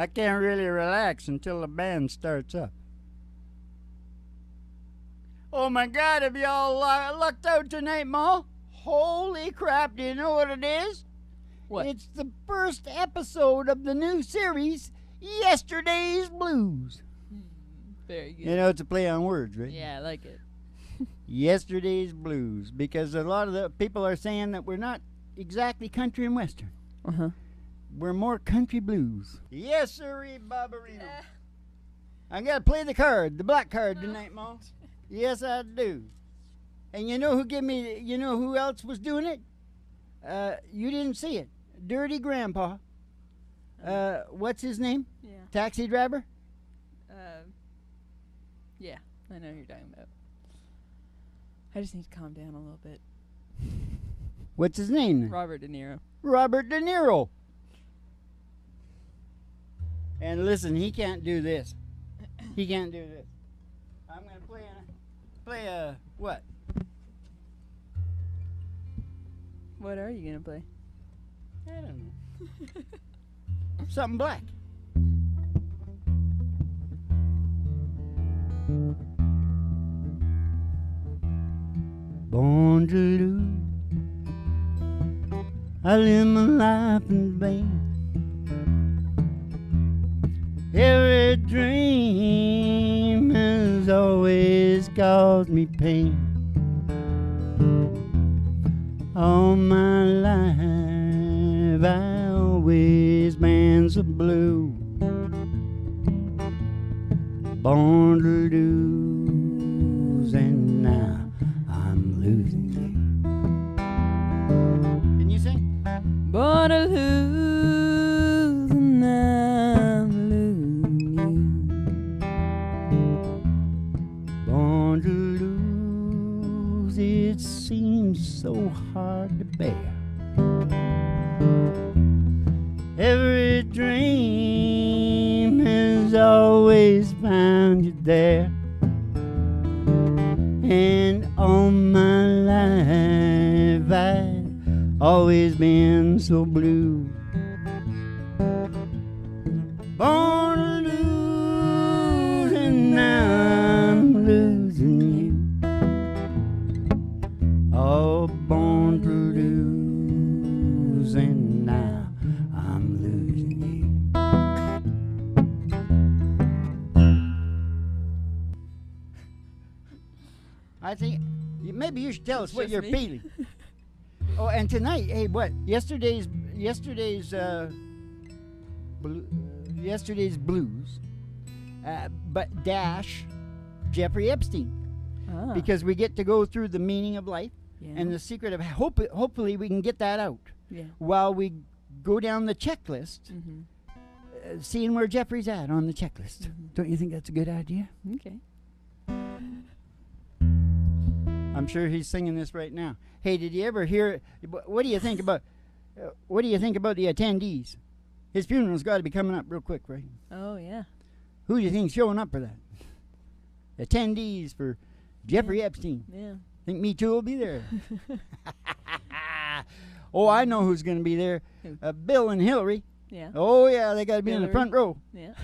I can't really relax until the band starts up. Oh my God, have y'all lucked out tonight, Ma? Holy crap, do you know what it is? What? It's the first episode of the new series, Yesterday's Blues. Very good. You know, it's a play on words, right? Yeah, I like it. Yesterday's Blues, because a lot of the people are saying that we're not exactly country and western. Uh-huh. We're more country blues. Yes, sirree, Barbarino. I gotta play the card, the black card tonight, Ma. Yes, I do. And you know who else was doing it? You didn't see it. Dirty Grandpa. What's his name? Yeah. Taxi driver? Yeah, I know who you're talking about. I just need to calm down a little bit. What's his name? Robert De Niro. Robert De Niro. And listen, he can't do this. He can't do this. I'm going to play a what? What are you gonna play? I don't know. Something black. Born to lose, I live my life in vain. Every dream has always caused me pain. All my life I always been so blue. Born to lose, and now I'm losing you. Can you sing? Born to lose, and I'm losing you. Born to lose, it seems so hard to bear. Every dream has always found you there. And all my life I've always been so blue. Born to lose, and now I'm losing you. Oh, born to lose, and now I'm losing you. I think maybe you should tell us what Just you're me? feeling. Oh, and tonight, hey, what? Yesterday's blues, but dash Jeffrey Epstein, Ah, because we get to go through the meaning of life yeah. and the secret of hopefully we can get that out Yeah. while we go down the checklist, Mm-hmm. seeing where Jeffrey's at on the checklist. Mhm. Don't you think that's a good idea? Okay. I'm sure he's singing this right now. Hey, did you ever hear? What do you think about? What do you think about the attendees? His funeral's got to be coming up real quick, right? Oh yeah. Who do you think's showing up for that? Attendees for Jeffrey Epstein. Yeah. Think Me Too will be there? Oh, I know who's going to be there. Who? Bill and Hillary. Yeah. Oh yeah, they got to be in the Hillary. front row. Yeah.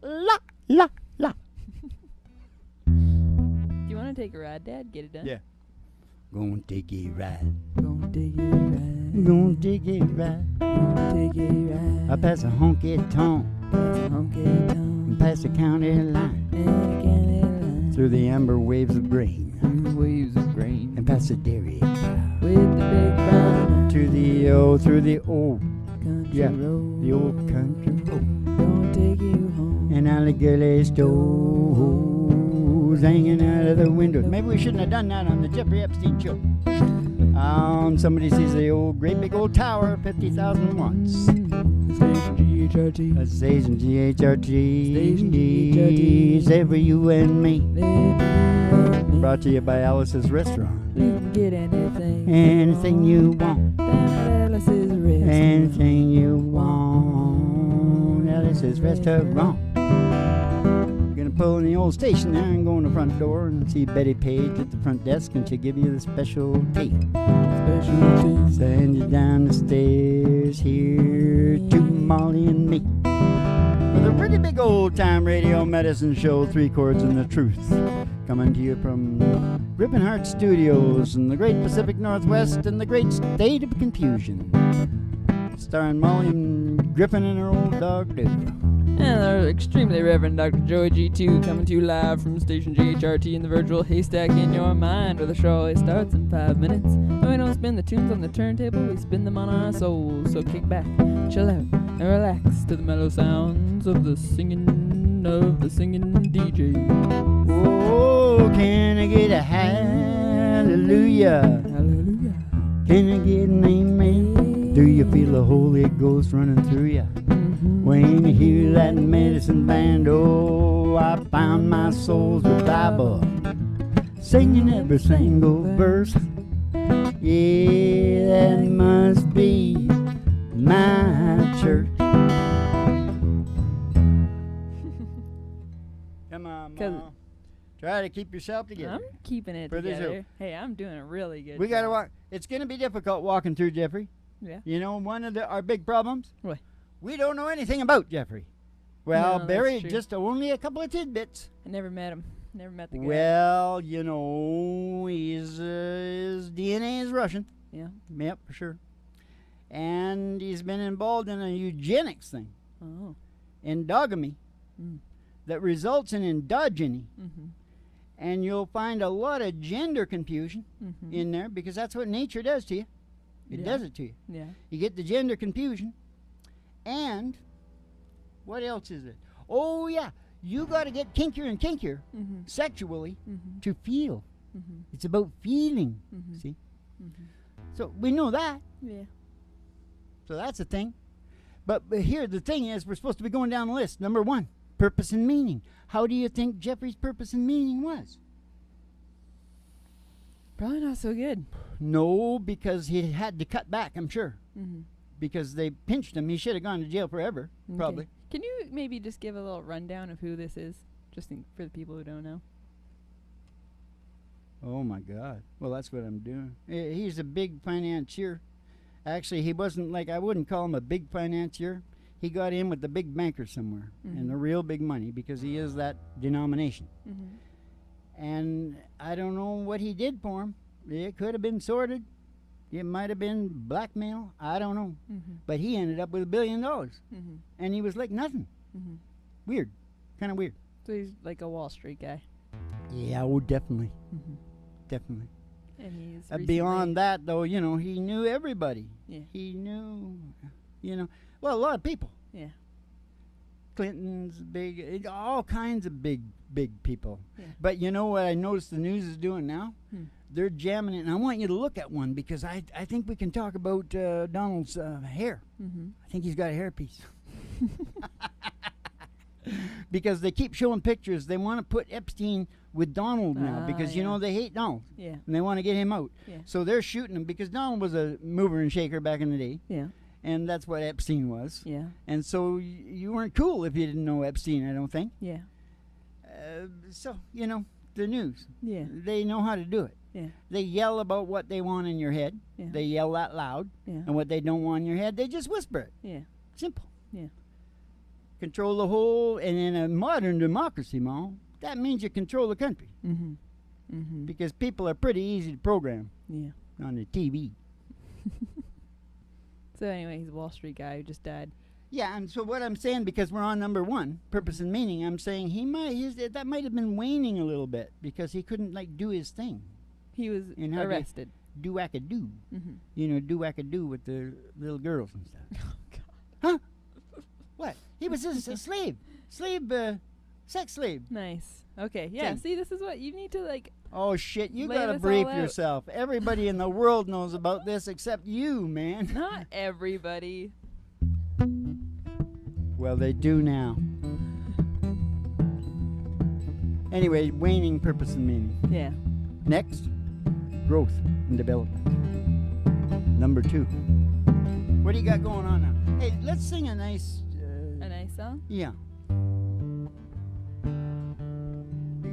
La la la. Do you want to take a ride, Dad? Get it done. Yeah. Gonna take a ride. Gonna take a ride. Gonna take a ride. Gonna take a ride. I pass a honky tonk. Past a honky tonk. Past the county line. And a county line. Through the amber waves of grain. Through the waves of grain. And past the dairy cow. With the big brown To the old country yeah, road. the old country road. Gonna take you home. And alligator stoves hanging out of the windows. Maybe we shouldn't have done that on the Jeffrey Epstein show. Somebody sees the great big old tower, 50,000 watts. Station GHRT. That's Station GHRT. Station GHRT. Save for you and me. Baby, Brought to you by Alice's Restaurant. you can get anything. Anything you want. Down at Alice's Restaurant. Anything you want. Alice's Restaurant. Gonna pull in the old station there and go in the front door and see Betty Page at the front desk, and she'll give you the special tea. Special tea. Send you down the stairs here to Molly and me. With a pretty big old-time radio medicine show, 3 Chords and the Truth, coming to you from Ripon Heart Studios in the great Pacific Northwest and the great state of confusion. Starring Molly and Griffin and her old dog, Duke. And our extremely Reverend Dr. Joey G2 coming to you live from station GHRT in the virtual haystack in your mind, where the show always starts in 5 minutes. And we don't spin the tunes on the turntable, we spin them on our souls. So kick back, chill out, and relax to the mellow sounds of the singing DJ. Oh, can I get a hallelujah? Hallelujah. Can I get an amen? Do you feel the Holy Ghost running through you? When you hear that medicine band, oh, I found my soul's revival, singing every single verse. Yeah, that must be my church. Come on, Mom. Try to keep yourself together. I'm keeping it together. Hey, I'm doing a really good We got to job. walk. It's going to be difficult walking through, Jeffrey. Yeah. You know, one of our big problems? What? We don't know anything about Jeffrey. Well, No, Barry, that's true. just only a couple of tidbits. I never met him. Never met the guy. Well, you know, his DNA is Russian. Yeah. Yep, for sure. And he's been involved in a eugenics thing, Oh. endogamy, Mm. that results in endogyny. Mm-hmm. And you'll find a lot of gender confusion Mm-hmm. in there, because that's what nature does to you. It Yeah. does it to you. Yeah. You get the gender confusion. And what else is it? Oh, yeah. You got to get kinkier and kinkier Mm-hmm. sexually Mm-hmm. to feel. Mm-hmm. It's about feeling. Mm-hmm. See? Mm-hmm. So we know that. Yeah. So that's a thing. But here, the thing is, we're supposed to be going down the list. Number 1, purpose and meaning. How do you think Jeffrey's purpose and meaning was? Probably not so good. No, because he had to cut back, I'm sure. Mm-hmm. Because they pinched him. He should have gone to jail forever, probably. Can you maybe just give a little rundown of who this is, just for the people who don't know? Oh, my God. Well, that's what I'm doing. He's a big financier. Actually, he wasn't like, I wouldn't call him a big financier. He got in with the big bankers somewhere, and the real big money, because he is that denomination. Mm-hmm. And I don't know what he did for him. It could have been sordid. It might have been blackmail. I don't know. Mm-hmm. But he ended up with $1 billion. Mm-hmm. And he was like nothing. Mm-hmm. Weird. Kind of weird. So he's like a Wall Street guy. Yeah, oh, definitely. Mm-hmm. Definitely. And he's Beyond that, though, you know, he knew everybody. Yeah. He knew, you know, well, a lot of people. Yeah. Clinton's big, all kinds of big people. Yeah. But you know what I noticed the news is doing now? They're jamming it, and I want you to look at one, because I think we can talk about Donald's hair. Mm-hmm. I think he's got a hairpiece. Because they keep showing pictures. They want to put Epstein with Donald now, because, you know, they hate Donald. Yeah. And they want to get him out. Yeah. So they're shooting him, because Donald was a mover and shaker back in the day. Yeah. And that's what Epstein was. Yeah. And so you weren't cool if you didn't know Epstein, I don't think. Yeah. So, you know, the news. Yeah. They know how to do it. Yeah. They yell about what they want in your head. Yeah. They yell that loud. Yeah. And what they don't want in your head, they just whisper it. Yeah. Simple. Yeah. Control the whole, and in a modern democracy, Mom, that means you control the country. Mm-hmm. Mm-hmm. Because people are pretty easy to program Yeah. on the TV. So anyway, he's a Wall Street guy who just died. Yeah, and so what I'm saying, because we're on number 1, purpose and meaning, I'm saying that might have been waning a little bit, because he couldn't, like, do his thing. He was arrested. Do-wacka-do. Mm-hmm. You know, do-wacka-do with the little girls and stuff. Oh, God. Huh? What? He was just a slave. Sex slave. Nice. Okay. Yeah. Thing. See, this is what you need to, like. Oh, shit, you Lay gotta this brief all out. yourself. Everybody in the world knows about this except you, man. Not everybody. Well, they do now. Anyway, waning purpose and meaning. Yeah. Next, growth and development. Number 2. What do you got going on now? Hey, let's sing a nice... A nice song. Yeah.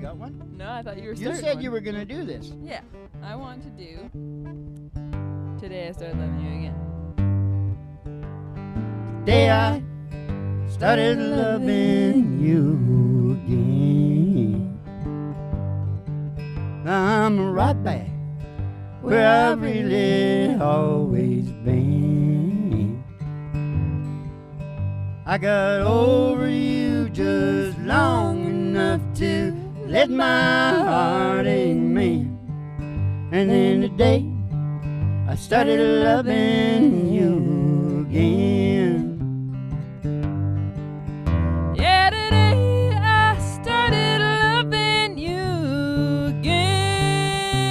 got one? No, I thought you were You starting said one. you were going to do this. Yeah, I want to do Today I Started Loving You Again. Day I started loving you again. I'm right back where I've really always been. I got over you just long enough to let my heart amen. And then today I started loving you again. Yeah, today I started loving you again.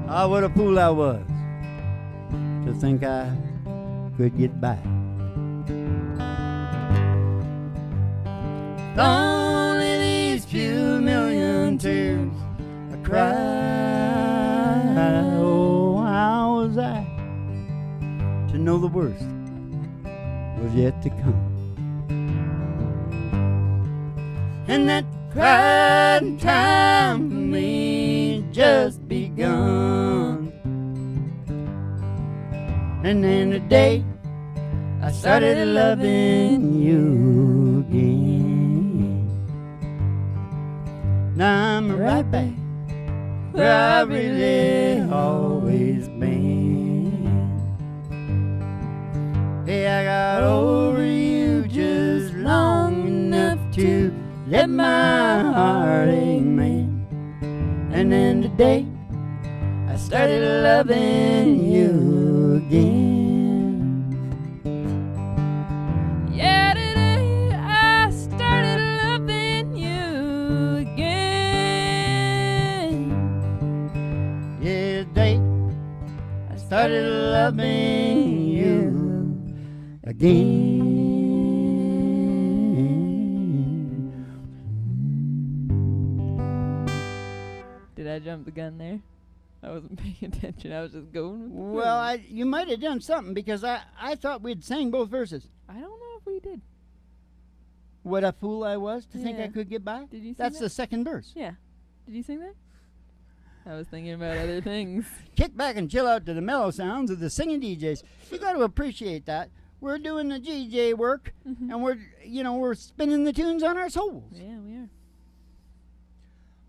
Ah, what a fool I was to think I could get by. Only these few million tears I cried. Oh, how was I to know the worst was yet to come? And that crying time for me just begun. And then today I started loving you again. Now I'm right back where I've really always been. Hey, I got over you just long enough to let my heart amen. And then today I started loving you again. Yeah, today I started loving you again. Yeah, today I started loving you again. Did I jump the gun there? I wasn't paying attention. I was just going with the Well, flow. you might have done something because I thought we'd sang both verses. I don't know if we did. What a fool I was to think I Yeah. could get by. Did you sing That's that? the second verse. Yeah. Did you sing that? I was thinking about other things. Kick back and chill out to the mellow sounds of the singing DJs. You got to appreciate that. We're doing the DJ work, Mhm. and we're spinning the tunes on our souls, Yeah, we are.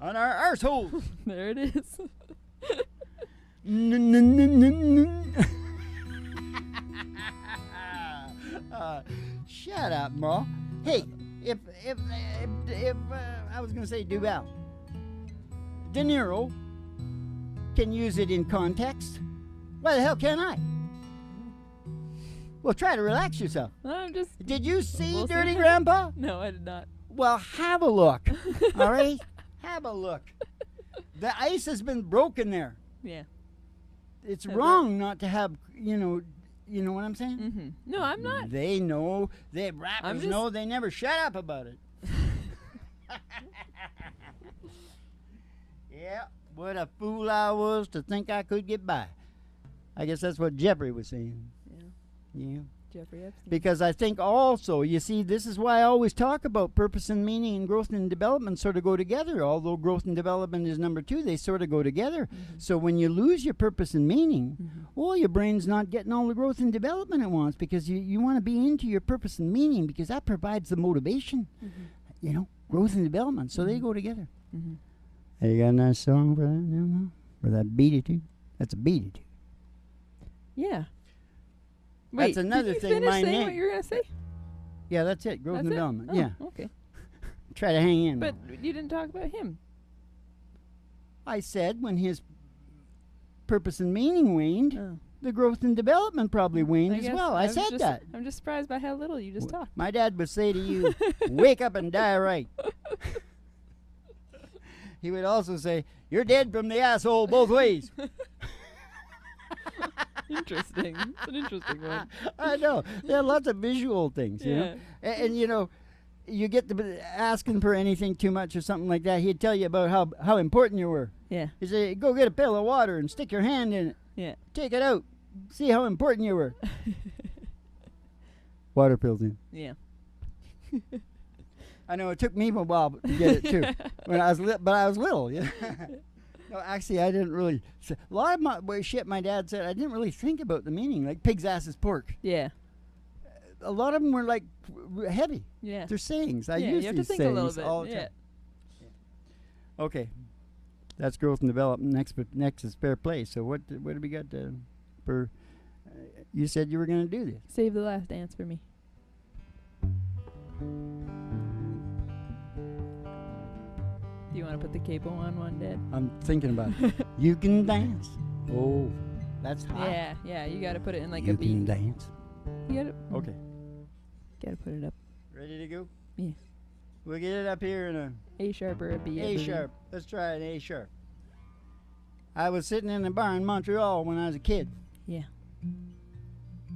on our arseholes. There it is. Shut up, Ma. Hey, if I was gonna say Duval, De Niro can use it in context. Why the hell can't I? Well, try to relax yourself. I'm just. Did you see We'll see. Dirty Grandpa? No, I did not. Well, have a look. All right, have a look. The ice has been broken there. Yeah. It's Has wrong not to have, you know what I'm saying? Mm-hmm. No, I'm not. They know. They rappers just- know. They never shut up about it. Yeah, what a fool I was to think I could get by. I guess that's what Jeffrey was saying. Yeah. Yeah. Jeffrey Epstein. Because I think also, you see, this is why I always talk about purpose and meaning and growth and development sort of go together. Although growth and development is number two, they sort of go together. Mhm. So when you lose your purpose and meaning, Mhm. well, your brain's not getting all the growth and development it wants because you want to be into your purpose and meaning because that provides the motivation, growth and development. So they Mhm. go together. Mm-hmm. Hey, you got a nice song for that now, Mom? For that beat it? That's a beat it. Yeah. That's Wait, another did you thing, finish my saying name- what you were gonna say? Yeah, that's it. Growth and That's it? development. Oh, Yeah. Okay. Try to hang in. But you didn't talk about him. I said when his purpose and meaning waned, Oh. the growth and development probably waned I as guess well. I I'm said just- that. I'm just surprised by how little you just talked. My dad would say to you, wake up and die right. He would also say, you're dead from the asshole both ways. Interesting. It's an interesting one. I know. There are lots of visual things, you know. Yeah. And you get to asking for anything too much or something like that. He'd tell you about how important you were. Yeah. He'd say, go get a pail of water and stick your hand in it. Yeah. Take it out. See how important you were. Water pills in. Yeah. I know it took me a while to get it too. When I was but I was little. Yeah. No, actually, I didn't really. A lot of shit my dad said, I didn't really think about the meaning. Like pig's ass is pork. Yeah. A lot of them were like heavy. Yeah. They're sayings. I yeah, use you have to these think a little sayings bit. all the Yeah. time. Okay, that's growth and development. Next is fair play. So what do we got for? You said you were going to do this. Save the last dance for me. Do you want to put the capo on one, Dad? I'm thinking about it. You can dance. Oh, that's high. Yeah. You got to put it in like you a beat. can dance. You got to. Okay. Got to put it up. Ready to go? Yeah. We'll get it up here in a A sharp or a B. A sharp. Let's try an A sharp. I was sitting in a bar in Montreal when I was a kid. Yeah.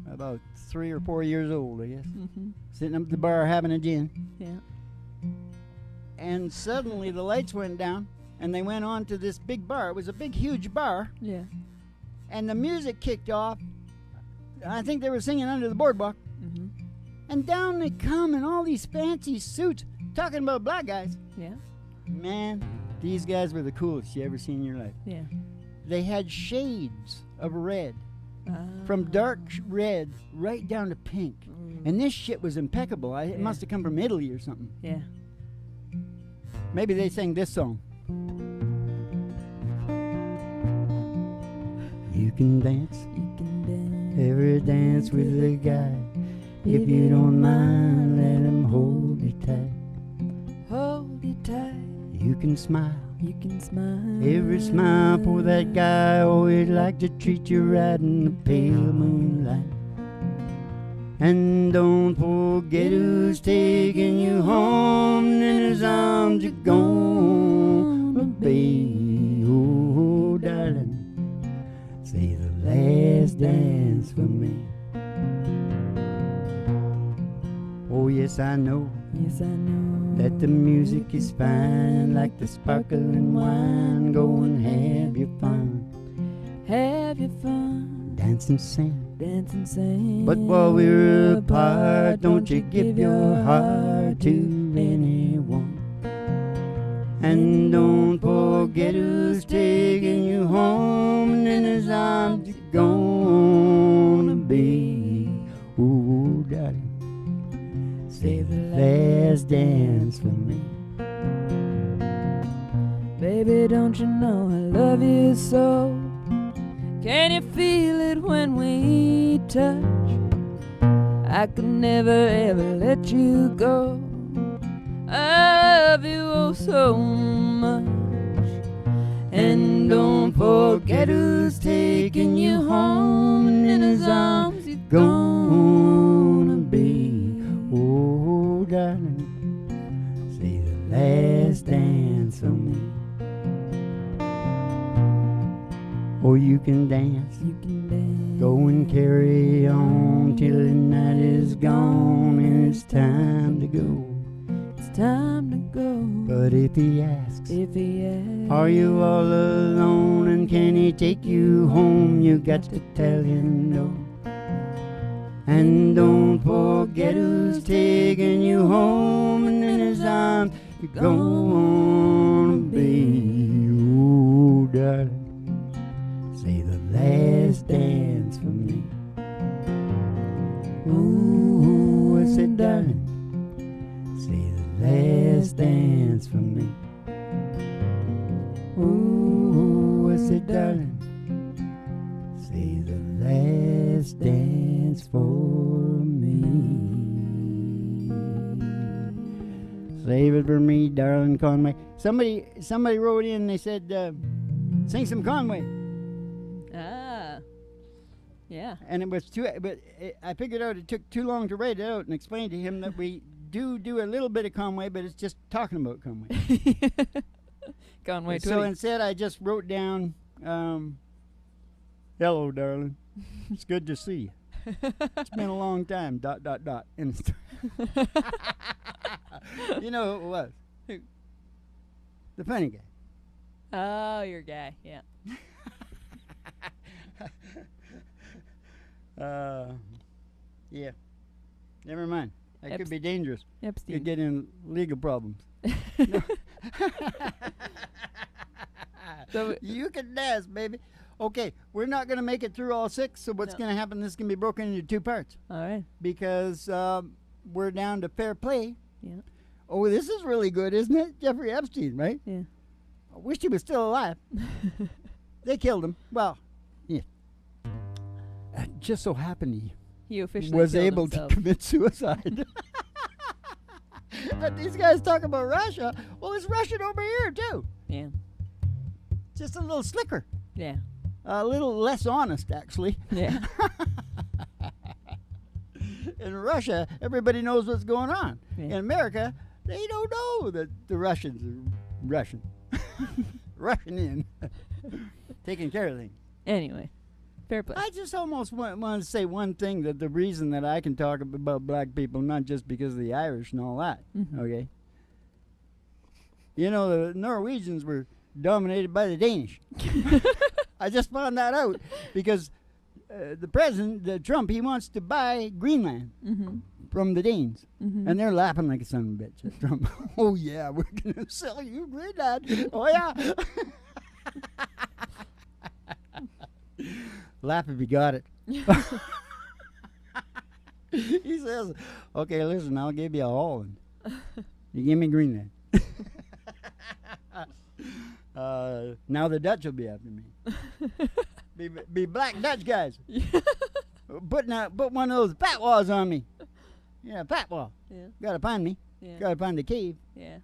About 3 or 4 years old, I guess. Mm-hmm. Sitting up at the bar having a gin. Yeah. And suddenly the lights went down and they went on to this big bar. It was a big, huge bar. Yeah. And the music kicked off. I think they were singing Under the Boardwalk. Mm-hmm. And down they come in all these fancy suits talking about black guys. Yeah. Man, these guys were the coolest you ever seen in your life. Yeah. They had shades of red. From dark red right down to pink. And this shit was impeccable. It must have come from Italy or something. Yeah. Maybe they sang this song. You can dance. You can dance. Every dance with a guy. If you don't mind, let him hold you tight. Hold you tight. You can smile. You can smile. Every smile for that guy. Always like to treat you right in the pale moonlight. And don't forget who's taking you home. And in his arms you're gonna be. Oh, darling, say the last dance for me. Oh, yes, I know. Yes, I know. That the music is fine, like the sparkling wine. Go and have your fun. Have your fun. Dance and sing. Dance and sing. But while we're apart, don't you give your heart to anyone. And don't forget who's taking you home. And in his arms you're gonna be. Ooh, darling, say the last dance for me. Baby, don't you know I love you so? Can you feel it when we touch? I could never ever let you go. I love you oh so much. And don't forget who's taking you home. And in his arms you're gonna be. Oh, darling, say the last dance for me. Oh, you can dance. You can dance. Go and carry on till the night is gone and it's time to go. It's time to go. But if he asks, are you all alone and can he take you home? You got to tell him no. And don't forget who's taking you home. And in his arms you're gonna be. Oh, darling, say the last dance for me. Ooh, I said, darling, say the last dance for me. Ooh, I said, darling, say the last dance for me. Save it for me, darling Conway. Somebody wrote in and they said, sing some Conway. Yeah. And it was I figured out it took too long to write it out and explain to him that we do a little bit of Conway, but it's just talking about Conway. Conway So Twitty. instead I just wrote down, hello, darling. It's good to see you. It's been a long time, ... And you know who it was? Who? The funny guy. Oh, your guy, yeah. Yeah. Never mind. That could be dangerous. Epstein. You'd get in legal problems. So You can dance, baby. Okay, we're not going to make it through all 6, so what's No. going to happen, this is going to be broken into 2 parts. all right. Because we're down to fair play. Yeah. Oh, this is really good, isn't it? Jeffrey Epstein, right? Yeah. I wish he was still alive. They killed him. Well, yeah. It just so happened He officially was killed able himself. to commit suicide. But these guys talk about Russia. Well, it's Russian over here, too. Yeah. Just a little slicker. Yeah. A little less honest, actually. Yeah. In Russia, everybody knows what's going on. Yeah. In America, they don't know that the Russians are Russian. Russian in. Taking care of things. Anyway, fair play. I just almost want to say one thing, that the reason that I can talk about black people, not just because of the Irish and all that, Mhm. okay? You know, the Norwegians were dominated by the Danish. I just found that out because the president, Trump, he wants to buy Greenland Mm-hmm. from the Danes. Mm-hmm. And they're laughing like a son of a bitch at Trump. Oh, yeah, we're going to sell you Greenland. Oh, yeah. Laugh if you got it. He says, okay, listen, I'll give you a Holland. You give me Greenland. Now the Dutch will be after me. Be black Dutch guys. Put one of those fatwas on me. Yeah, fatwa. Yeah. Gotta find me. Yeah. Gotta find the cave. Yeah.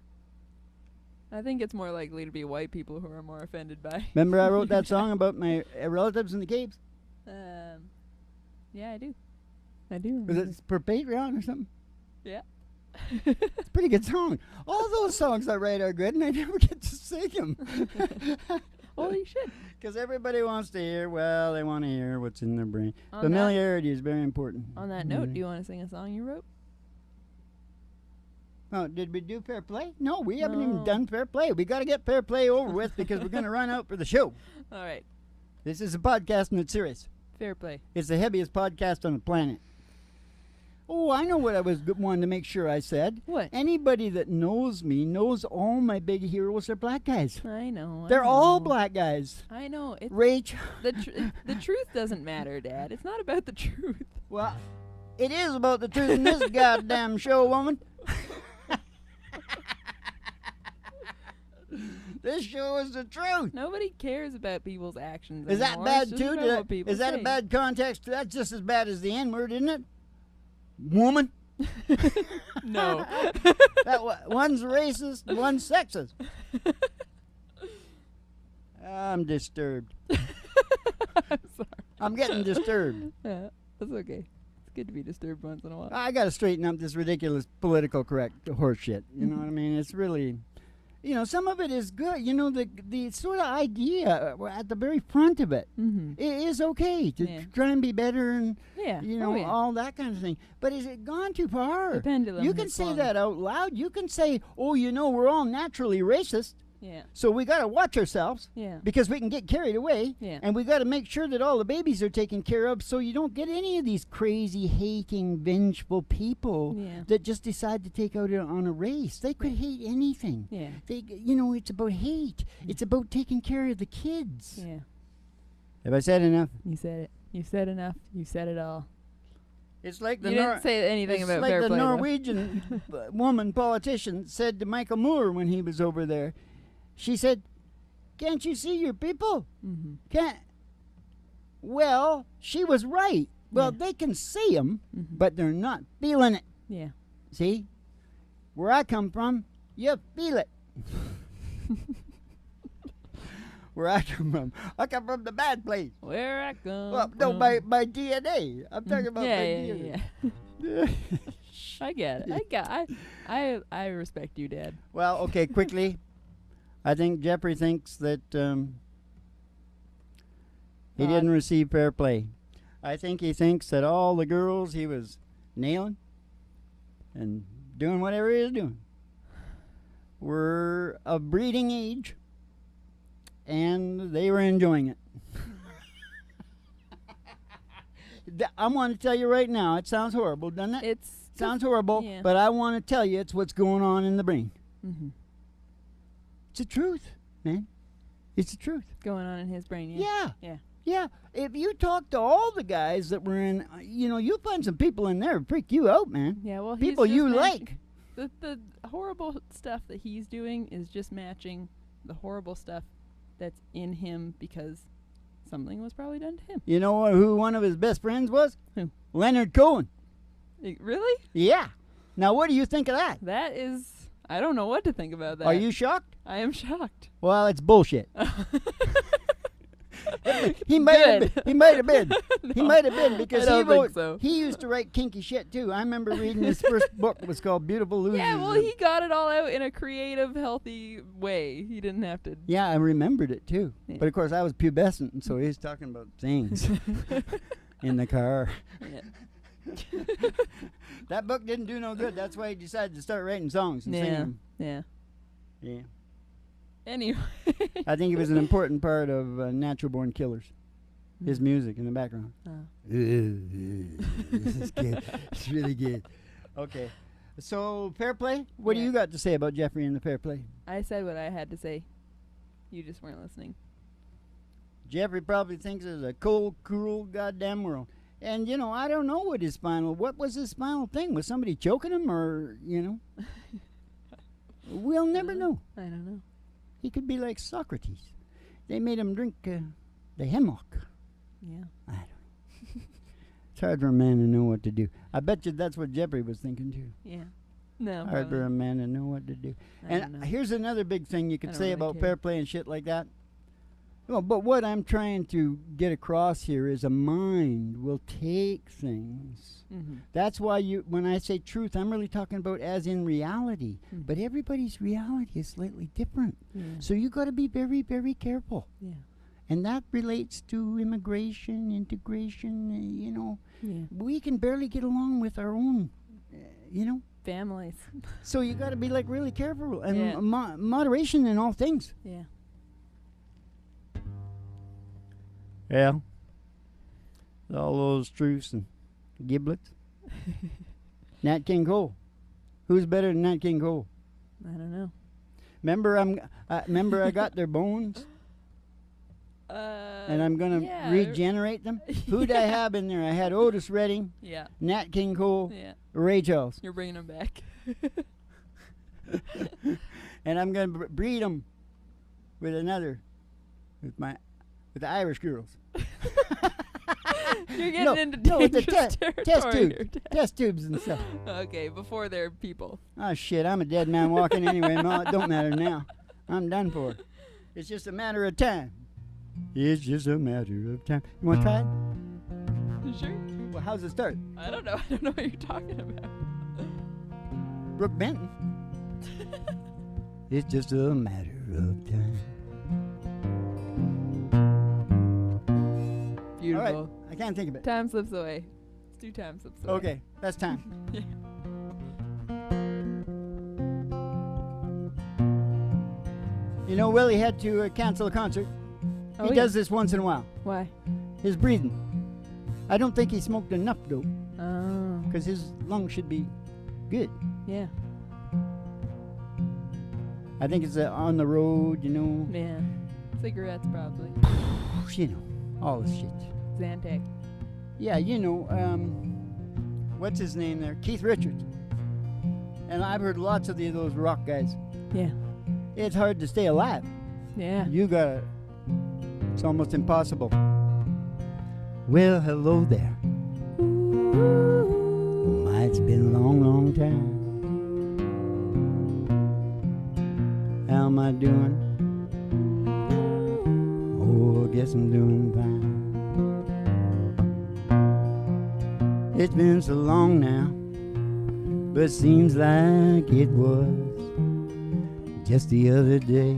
I think it's more likely to be white people who are more offended by. Remember I wrote that song about my relatives in the caves? Yeah, I do. I do. Was remember. it for Patreon or something? Yeah. It's a pretty good song. All those songs I write are good, and I never get to sing them. Well, you should. Because everybody wants to hear, well, they want to hear what's in their brain. On Familiarity is very important. On that note, do you want to sing a song you wrote? Oh, did we do fair play? No, we haven't even No. done fair play. We got to get fair play over with because we're going to run out for the show. All right. This is a podcast and it's serious. Fair play. It's the heaviest podcast on the planet. Oh, I know what I was wanting to make sure I said. What? Anybody that knows me knows all my big heroes are black guys. I know. They're all know. black guys. I know. It's Rach. the truth doesn't matter, Dad. It's not about the truth. Well, it is about the truth in this goddamn show, woman. This show is the truth. Nobody cares about people's actions Is that anymore. bad It's just too? about what people Is that a say. bad context? That's just as bad as the N-word, isn't it? Woman. No. One's racist, one's sexist. I'm disturbed. I'm sorry. I'm getting disturbed. Yeah, that's okay. It's good to be disturbed once in a while. I got to straighten up this ridiculous political correct horse shit. You know what I mean? It's really, some of it is good. The sort of idea at the very front of it Mm-hmm. is okay to Yeah. try and be better and, Yeah. all that kind of thing. But is it gone too far? The pendulum You can has say swung. that out loud. You can say, we're all naturally racist. Yeah. So we got to watch ourselves Yeah. because we can get carried away. Yeah. And we got to make sure that all the babies are taken care of so you don't get any of these crazy, hating, vengeful people Yeah. that just decide to take out on a race. They could hate anything. Yeah. It's about hate. It's about taking care of the kids. Yeah. Have I said enough? You said it. You said enough. You said it all. It's like You didn't say anything it's about like fair the play. though. Norwegian woman politician said to Michael Moore when he was over there. She said, "Can't you see your people? Mm-hmm. Can't." Well, she was right. Well, Yeah. they can see them, Mm-hmm. but they're not feeling it. Yeah. See? Where I come from, you feel it. Where I come from the bad place. Where I come Well, no, from. by DNA. I'm talking about yeah, by yeah, DNA. yeah. I get it. I respect you, Dad. Well, okay, quickly. I think Jeffrey thinks that he didn't receive fair play. I think he thinks that all the girls he was nailing and doing whatever he was doing were of breeding age and they were enjoying it. I want to tell you right now, it sounds horrible, doesn't it? It's sounds horrible, yeah. but I want to tell you it's what's going on in the brain. Mm-hmm. It's the truth, man. It's the truth. Going on in his brain, yeah. Yeah. Yeah. Yeah. If you talk to all the guys that were in, you'll find some people in there who freak you out, man. Yeah, well, People he's you just like. The horrible stuff that he's doing is just matching the horrible stuff that's in him because something was probably done to him. You know who one of his best friends was? Who? Leonard Cohen. Really? Yeah. Now, what do you think of that? That is... I don't know what to think about that. Are you shocked? I am shocked. Well, it's bullshit. He might have been. He might have been. No, He might have been because I don't he wrote. think so. He used to write kinky shit too. I remember reading his first book. It was called Beautiful Losers. Yeah, well, he got it all out in a creative, healthy way. He didn't have to... Yeah, I remembered it too. Yeah. But of course, I was pubescent, and so he was talking about things in the car. Yeah. That book didn't do no good. That's why he decided to start writing songs and singing them. Yeah. Yeah. Anyway. I think it was an important part of Natural Born Killers. His music in the background. Oh. This is good. It's really good. Okay. So, Fair Play? What do Yeah. you got to say about Jeffrey and the Fair Play? I said what I had to say. You just weren't listening. Jeffrey probably thinks it's a cold, cruel, goddamn world. And, I don't know what was his final thing? Was somebody choking him or, We'll never know. I don't know. He could be like Socrates. They made him drink the hemlock. Yeah. I don't know. It's hard for a man to know what to do. I bet you that's what Jeffrey was thinking too. Yeah. No. Hard for probably. a man to know what to do. I don't And know. here's another big thing you I could don't say really about care. Fair Play and shit like that. Well, but what I'm trying to get across here is a mind will take things. Mm-hmm. That's why when I say truth, I'm really talking about as in reality. Mm. But everybody's reality is slightly different. Yeah. So you got to be very, very careful. Yeah. And that relates to immigration, integration, Yeah. We can barely get along with our own, Families. So you got to be, really careful. And Yeah. moderation in all things. Yeah. Yeah. All those truths and giblets. Nat King Cole. Who's better than Nat King Cole? I don't know. Remember I got their bones and I'm going to yeah, regenerate them? Who'd I have in there? I had Otis Redding, Yeah. Nat King Cole, Yeah. Ray Charles. You're bringing them back. And I'm going to breed them with the Irish girls. You're getting into with the dangerous test territory tubes. here, Dad. Test tubes and stuff. Okay, before they're people. Oh, shit, I'm a dead man walking anyway. Ma, it don't matter now. I'm done for. It's just a matter of time. It's just a matter of time. You want to try it? You sure? Well, how's it start? I don't know. I don't know what you're talking about. Brooke Benton. It's just a matter of time. Beautiful. All right, I can't think of it. Time slips away. Let's do time slips away. Okay, that's time. Yeah. Willie had to cancel a concert. Oh, He does this once in a while. Why? His breathing. I don't think he smoked enough dope Oh. because his lungs should be good. Yeah. I think it's on the road, Yeah. Cigarettes, probably. all this shit. Zantac. Yeah, what's his name there? Keith Richards. And I've heard lots of those rock guys. Yeah. It's hard to stay alive. Yeah. It's almost impossible. Well, hello there. My, it's been a long, long time. How am I doing? Oh, I guess I'm doing fine. It's been so long now, but seems like it was just the other day.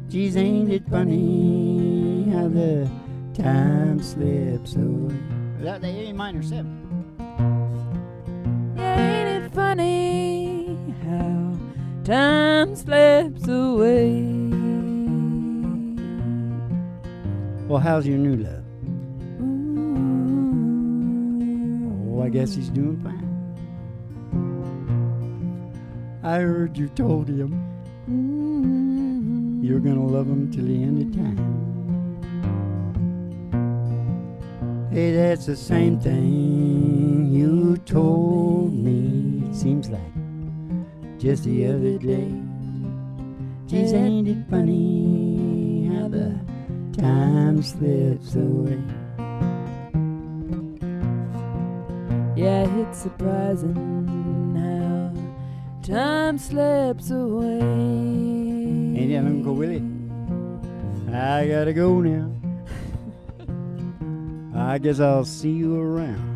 Geez, ain't it funny how the time slips away? Is that the A minor 7? Yeah, ain't it funny how time slips away? Well, how's your new love? Ooh. I guess he's doing fine. I heard you told him you're gonna love him till the end of time. Hey, that's the same thing you told me. It seems like just the other day. Geez, ain't it funny how the time slips away? Yeah, it's surprising how time slips away. Ain't that Uncle Willie? I gotta go now. I guess I'll see you around.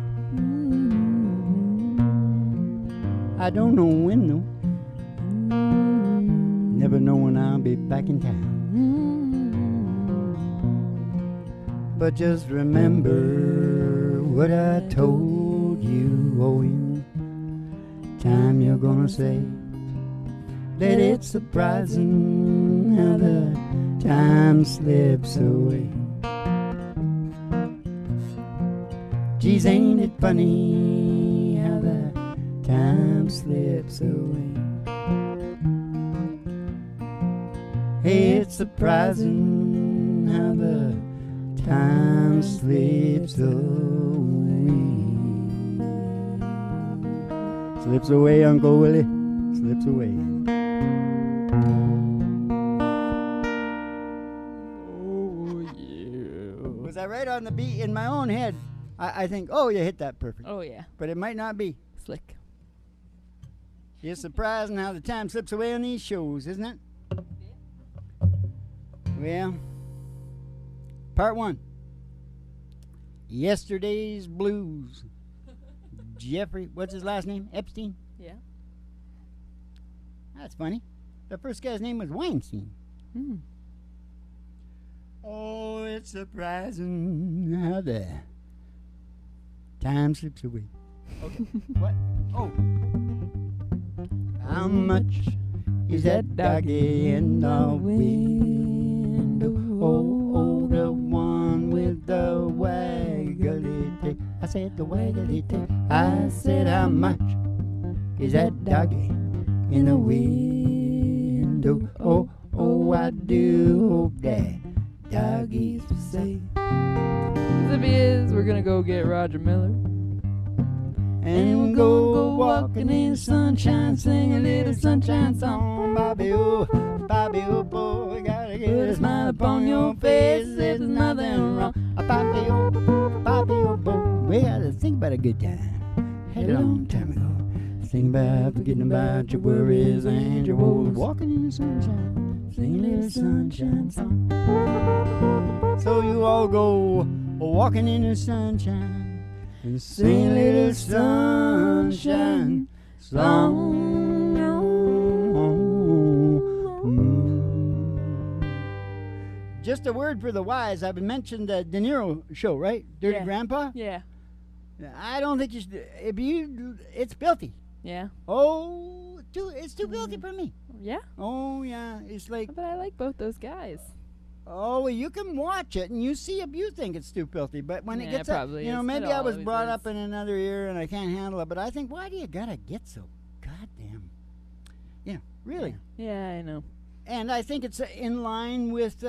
I don't know when though. Never know when I'll be back in town. But just remember what I told you. Oh, in time you're gonna say that it's surprising how the time slips away. Geez, ain't it funny how the time slips away? Hey, it's surprising how the time slips away. Slips away, Uncle Willie, slips away. Oh, yeah. Was I right on the beat in my own head? I think, oh, you hit that perfect. Oh, yeah. But it might not be. Slick. It's surprising how the time slips away on these shows, isn't it? Well, part one. Yesterday's Blues. Jeffrey, what's his last name? Epstein? Yeah. That's funny. The first guy's name was Weinstein. Oh, it's surprising how the time slips away. Okay. What? Oh. How much is that doggy in the window? Oh, the one with the waggly tail. I said the waggly tail. I said how much is that doggy in the window? Oh, I do hope that doggy's safe. If he is, we're gonna go get Roger Miller. And we'll go walking in the sunshine, sing a little sunshine song. Bobby, oh boy, gotta get a smile upon your face. There's nothing wrong. Bobby, oh boy, we gotta think about a good time. Had a long time ago. Think about forgetting about your worries and your woes. Walking in the sunshine, sing a little sunshine song. So you all go walking in the sunshine and sing a little sunshine song. Just a word for the wise. I've mentioned the De Niro show, right? Dirty Grandpa? Yeah. I don't think you should. It's filthy. Yeah. Oh, it's too filthy for me. Yeah? Oh, yeah. It's like, But I like both those guys. oh, well, you can watch it and you see if you think it's too filthy. But when it Yeah, gets it up, probably you know, is. maybe It I was always brought is. up in another ear and I can't handle it. But I think, why do you gotta get so goddamn, really? Yeah, I know. And I think it's in line with